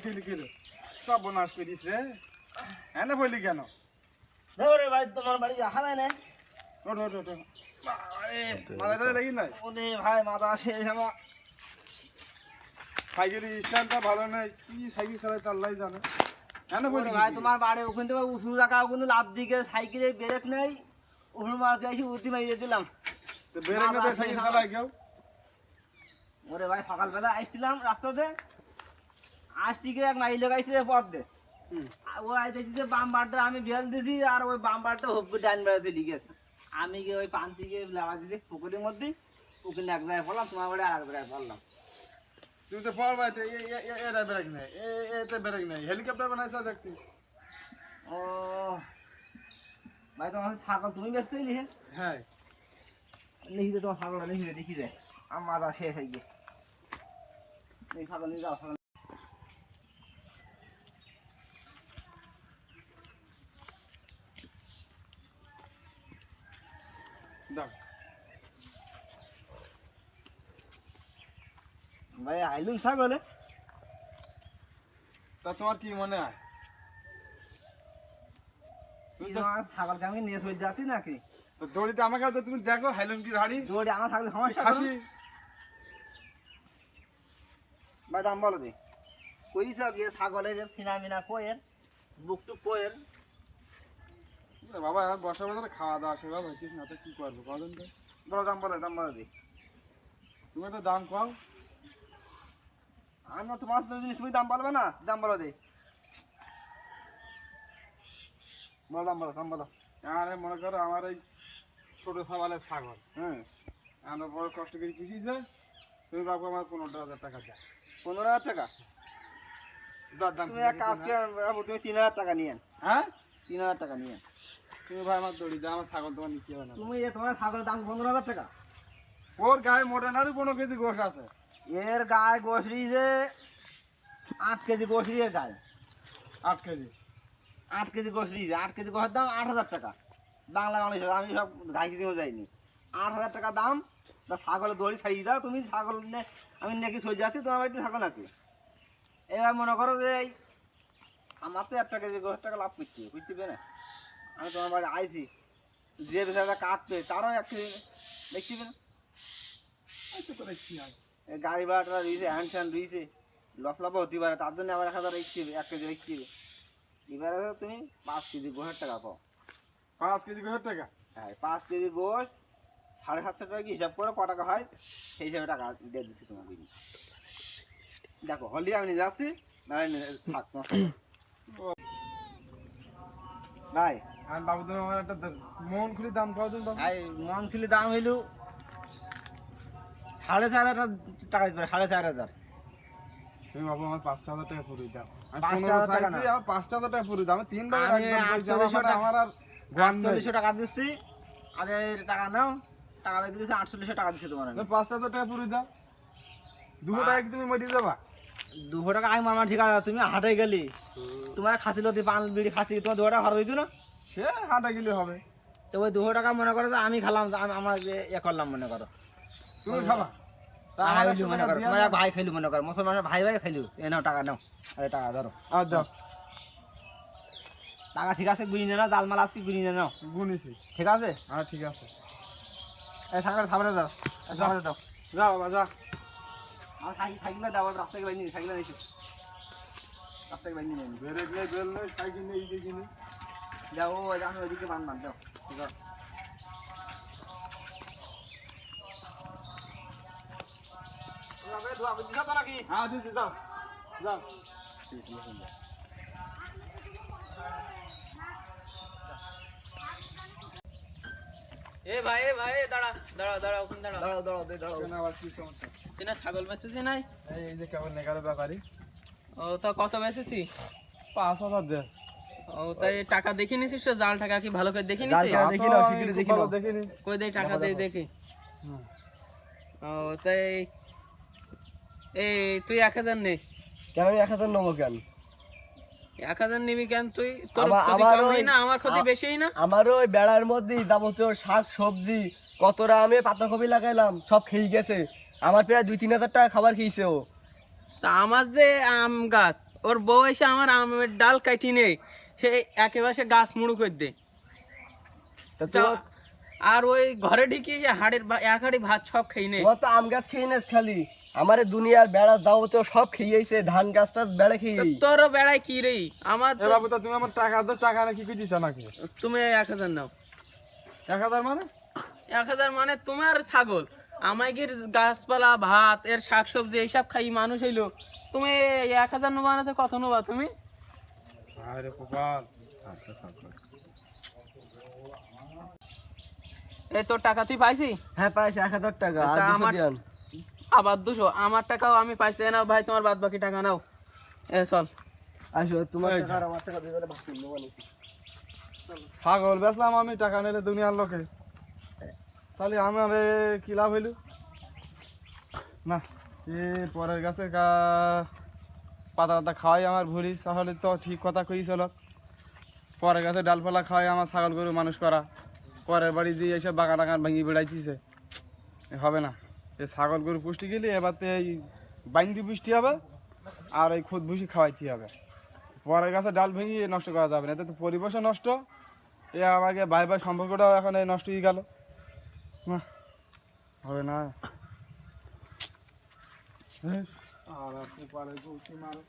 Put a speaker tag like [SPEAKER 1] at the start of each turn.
[SPEAKER 1] খেলি খেলো সব বনাশ করিস রে হ্যাঁ না বলি কেন
[SPEAKER 2] ধরে ভাই তোমার বাড়ি আসা যায় না
[SPEAKER 1] ওঠ ওঠ ওঠ মাথাটা লেগে নাই
[SPEAKER 2] ওরে ভাই মাথা শেষ আমার
[SPEAKER 1] সাইকেলের স্টাইলটা ভালো নাই কি সাইকেল চালাইতে আল্লাহ জানে কেন বলি
[SPEAKER 2] ভাই তোমার বাড়ি ওখান থেকে উঁচু জায়গা ওখানে লাভ দিকে সাইকেলে ব্রেক নেই উহুল মারকে এসে উঠি মারিয়ে দিলাম
[SPEAKER 1] তো বেরেক না সাইকেল চালায় কেউ
[SPEAKER 2] ওরে ভাই সকালবেলা আসছিলাম রাস্তাতে আসটিকে এক মাইল লাগাইছে পথ দে ও আইতে দিতে বাম বারটা আমি বেল দিছি আর ওই বাম বারটা হব্বু ডান বেড়াতে লিখে আমি গিয়ে ওই পান্তিকে লাগা দিছি পুকুরের মধ্যে ওখানে এক জায়গায় পড়লাম তোমার বাড়ি আর এক জায়গায় পড়লাম
[SPEAKER 1] তুমি তো পড়বাই তো এটা বেরেক নেই এতে বেরেক নেই হেলিকপ্টার বানাইছা দেখতে
[SPEAKER 2] ও ভাই তোমার ছাগল তুমি ব্যস্ত লিখে
[SPEAKER 1] হ্যাঁ
[SPEAKER 2] লিখিতে তোমার ছাগলটা লিখিতে দেখি যায় আমার মাথা শেষ হয়ে গিয়ে ছাগল নিয়ে যাও ছাগল
[SPEAKER 1] দাও
[SPEAKER 2] ভাই আইলুম ছাগলে
[SPEAKER 1] তা তোমার কি মনে হয়
[SPEAKER 2] ছাগলকে আমি নিয়ে চলে যাচ্ছি নাকি
[SPEAKER 1] তো দড়িটা আমার কাছে তুমি দেখো হাইলন কি হাড়ি
[SPEAKER 2] দৌড়ে আমার থাকলে সমস্যা
[SPEAKER 1] খাসি
[SPEAKER 2] ভাই দাম বলো দি কইছ গিয়ে ছাগলের সিনা মিনা কোয়ের বুকটুক কোয়ের
[SPEAKER 1] বাবা বর্ষা বাজারে খাওয়া দাওয়া সেভাবে হচ্ছিস না তো কি করবো কদিন তো
[SPEAKER 2] বলো দাম বলো দি
[SPEAKER 1] তুমি একটা দাম কও
[SPEAKER 2] আমি না তোমার জিনিস তুমি দাম বলবে না দাম বলো দি বলো দাম বলো
[SPEAKER 1] আরে মনে করো আমার এই ছোট সওয়ালের ছাগল
[SPEAKER 2] হুম
[SPEAKER 1] আমরা বড় কষ্ট করে পুষিছে তুমি বাবু আমার 15,000 টাকা দাও
[SPEAKER 2] 15,000 টাকা
[SPEAKER 1] দাম
[SPEAKER 2] তুমি এক কাজ করে তুমি 3,000 টাকা নিয়ে
[SPEAKER 1] হ্যাঁ
[SPEAKER 2] 3,000 টাকা নিয়ে
[SPEAKER 1] তুমি ভাই আমার দড়ি দাও আমার ছাগল তোমার নিতে হবে না
[SPEAKER 2] তুমি তোমার ছাগলের দাম 15,000 টাকা
[SPEAKER 1] ওর গায়ে মোটা না 15 কেজি গোশ আছে
[SPEAKER 2] এর গায়ে গোসরি যে 8 কেজি গোসরি এর গায়ে
[SPEAKER 1] 8 কেজি
[SPEAKER 2] 8 কেজি গোসরি যে 8 কেজি গোসের দাম 8,000 টাকা বাংলা আমি সব ঘাইতে দিয়েও যাইনি 8,000 টাকা দাম তা ছাগলের দড়ি ছাড়িয়ে দাও তুমি ছাগল আমি নাকি সই যাচ্ছি তোমার বাড়িতে থাকো নাকি এবার মনে করো যে এই আমার তো 1 কেজি গোসের টাকা লাভ করতে বুঝতে না আমি তোমার বাড়ি আইছি যে বেচারা কাটবে তারও 1 কেজি দেখতে না
[SPEAKER 1] আচ্ছা তো কি হয়
[SPEAKER 2] এই গাড়ি ভাড়াটা দিয়েছে হ্যান্ড স্যান্ড দিয়েছে লস লাভ হতে পারে তার জন্য আবার 1,000 রেখে 1 কেজি রেখে এবারে তুমি 5 কেজি গোসের টাকা পাও
[SPEAKER 1] 5 কেজি গোশের টাকা
[SPEAKER 2] হ্যাঁ 5 কেজি গোস 750 টাকা কি হিসাব করে ক টাকা হয় সেই হিসাবে টাকা দিয়ে দিচ্ছি তোমাকে দেখো হলি আমি নিয়ে যাচ্ছি থাক ভাই
[SPEAKER 1] আমি বাবু তুমি আমার একটা মন খুলে দাম খাওয়া দিন বাবু
[SPEAKER 2] ভাই মান্থলি দাম হইল 4,500 টাকা দিতে পারে 4,500
[SPEAKER 1] তুমি বাবু আমার 5,000 টাকা পুরো দাও আমি
[SPEAKER 2] 5,000 টাকা না।
[SPEAKER 1] আমার 5,000 টাকা পুরো দাও আমি 3 বার
[SPEAKER 2] আমি
[SPEAKER 1] একদম
[SPEAKER 2] 4800 টাকা
[SPEAKER 1] আমার আর গান নেই
[SPEAKER 2] 4800 টাকা দিচ্ছি আর টাকা নাও টাকা বেঁধে দিচ্ছি 4800 টাকা দিচ্ছি তোমার
[SPEAKER 1] তুমি 5,000 টাকা পুরো দাও 200 টাকা কি তুমি মরি যাবা
[SPEAKER 2] 200 টাকা আমি মামা ঠিক আছে তুমি হাটে গেলি তোমার খাতিলতি পান বিড়ি খাতি তোমার 200 টাকা খরচ হইতো না
[SPEAKER 1] সে হাঁটা গেলে হবে
[SPEAKER 2] তো ওই 200 টাকা মনে করো যে আমি খেলাম আমার করলাম মনে করো
[SPEAKER 1] তুমি খাবা
[SPEAKER 2] খাইলু মনে করো তোমার এক ভাই খাইলু মনে করো মুসলমানের ভাই খাইলু এ নাও টাকা নাও আরে টাকা ধরো
[SPEAKER 1] আর দাও
[SPEAKER 2] টাকা ঠিক আছে গুনি নাও জালমাল আজকে গুনি নাও
[SPEAKER 1] গুনিছি
[SPEAKER 2] ঠিক আছে
[SPEAKER 1] হ্যাঁ ঠিক আছে
[SPEAKER 2] এই সাগরে সামনে দাও সামনে দাও
[SPEAKER 1] যা বাবা যা
[SPEAKER 2] আমার সাইকেল দাও রাস্তা থেকে বাইনি সাইকেল নিয়েছি রাস্তা থেকে বাইনি নেই
[SPEAKER 1] ব্রেক নেই বেল নেই সাইকেল নেই এই কিনে
[SPEAKER 2] যাও আমি ওইদিকে বান যাও যাও
[SPEAKER 1] হ্যাঁ দিছি যাও যাও
[SPEAKER 3] এ ভাই দাঁড়া ওখানে দাঁড়া
[SPEAKER 2] দাঁড়াও
[SPEAKER 1] কেন আবার কি সমস্যা
[SPEAKER 3] তুই না ছাগল বেচেছি নাই
[SPEAKER 1] এই যে কেমন নেগারে ব্যাপারি
[SPEAKER 3] ও তা কত বেচেছি
[SPEAKER 1] 5,000 দেশ
[SPEAKER 3] ও তাই টাকা দেখে নিছিস তো জাল টাকা কি ভালো করে দেখে নিছিস
[SPEAKER 2] দেখি নাও, শিগগিরই দেখি নাও।
[SPEAKER 1] দেখিনি
[SPEAKER 3] কই দেই টাকা দেই দেখি
[SPEAKER 1] হুম।
[SPEAKER 3] ও তাই এই তুই 1,000 নে
[SPEAKER 2] কেন আমি 1,000 নেবো কেন
[SPEAKER 3] 1,000 নিবি কেন তুই তোর
[SPEAKER 2] আমার-
[SPEAKER 3] ক্ষতি
[SPEAKER 2] আমার
[SPEAKER 3] কম
[SPEAKER 2] ওই-
[SPEAKER 3] হয় না আমার ক্ষতি বেশি হয় না
[SPEAKER 2] আমার ওই বেড়ার মধ্যে যাবতীয় শাক সবজি কতটা আমি পাতাকপি লাগাইলাম সব খেয়ে গেছে আমার প্রায় 2-3 হাজার টাকা খাবার খেয়েছে ও
[SPEAKER 3] তা আমার যে আম গাছ, ওর বউ এসে আমার আমের ডাল কাটি নেই, সে একেবারে গাছ মুড়ু করে দে।
[SPEAKER 4] তা তোমার
[SPEAKER 3] আর ওই ঘরে ঢুকিয়ে সে এক হাড়ি ভাত সব খেয়ে নেই।
[SPEAKER 4] তোমার তো আম গাছ খেয়ে নেস খালি, আমারে দুনিয়ার বেড়া যাবতীয় সব খেয়েছে, ধান গাছটা বেড়া খেয়ে।
[SPEAKER 3] তোরও বেড়ায় কি রে? আমার
[SPEAKER 1] এ বাবু তা তুমি আমার টাকা দাও, টাকা না কি দিছ নাকি?
[SPEAKER 3] তুমি 1000 নাও।
[SPEAKER 1] 1000 মানে?
[SPEAKER 3] 1000 মানে তোমার ছাগল আমাকে গাছপালা ভাত এর শাকসবজি এইসব খাই মানুষ হইলো, তুমি 1000 নেবা না তো কত নেবা তুমি?
[SPEAKER 1] আরে কপাল।
[SPEAKER 3] এই তোর টাকা তুই পাইছি?
[SPEAKER 4] হ্যাঁ পাইছি 1000 টাকা। আর
[SPEAKER 3] তা
[SPEAKER 4] 200
[SPEAKER 3] আমার
[SPEAKER 4] দিয়ান।
[SPEAKER 3] আবার 200, আমার টাকাও আমি পাইছি। না ভাই তোমার বাদ বাকি টাকা নাও। এ চল।
[SPEAKER 4] আসো তোমার
[SPEAKER 1] এই
[SPEAKER 4] টাকা আর আমার টাকা দিয়ে ভাগ করে নেবো নাকি?
[SPEAKER 1] ছাগল বেচলাম আমি, টাকা নিলে দুনিয়ার লোকে, তাহলে আমার কি লাভ হইল? না, এ পরের গাছে পাতা পাতা খাওয়াই আমার ভুলিস, তাহলে তো ঠিক কথা কই চল। পরের গাছে ডালপালা খাওয়াই আমার ছাগল গরু মানুষ করা, পরের বাড়ি যে এইসব বাগান টাগান ভেঙে বেড়াইতেছে, হবে না। এই ছাগল গরু পুষ্টি গেলে এবার তো এই বাইন্দি পুষ্টি হবে আর এই খুদ ভুসি খাওয়াইতে হবে। পরের গাছে ডাল ভেঙে নষ্ট করা যাবে না, এতে তো পরিবেশও নষ্ট, এ আমাকে ভাই ভাই সম্পর্কটাও এখন এই নষ্ট হয়ে গেল। না, হবে না। আর আপনি পারে মারো।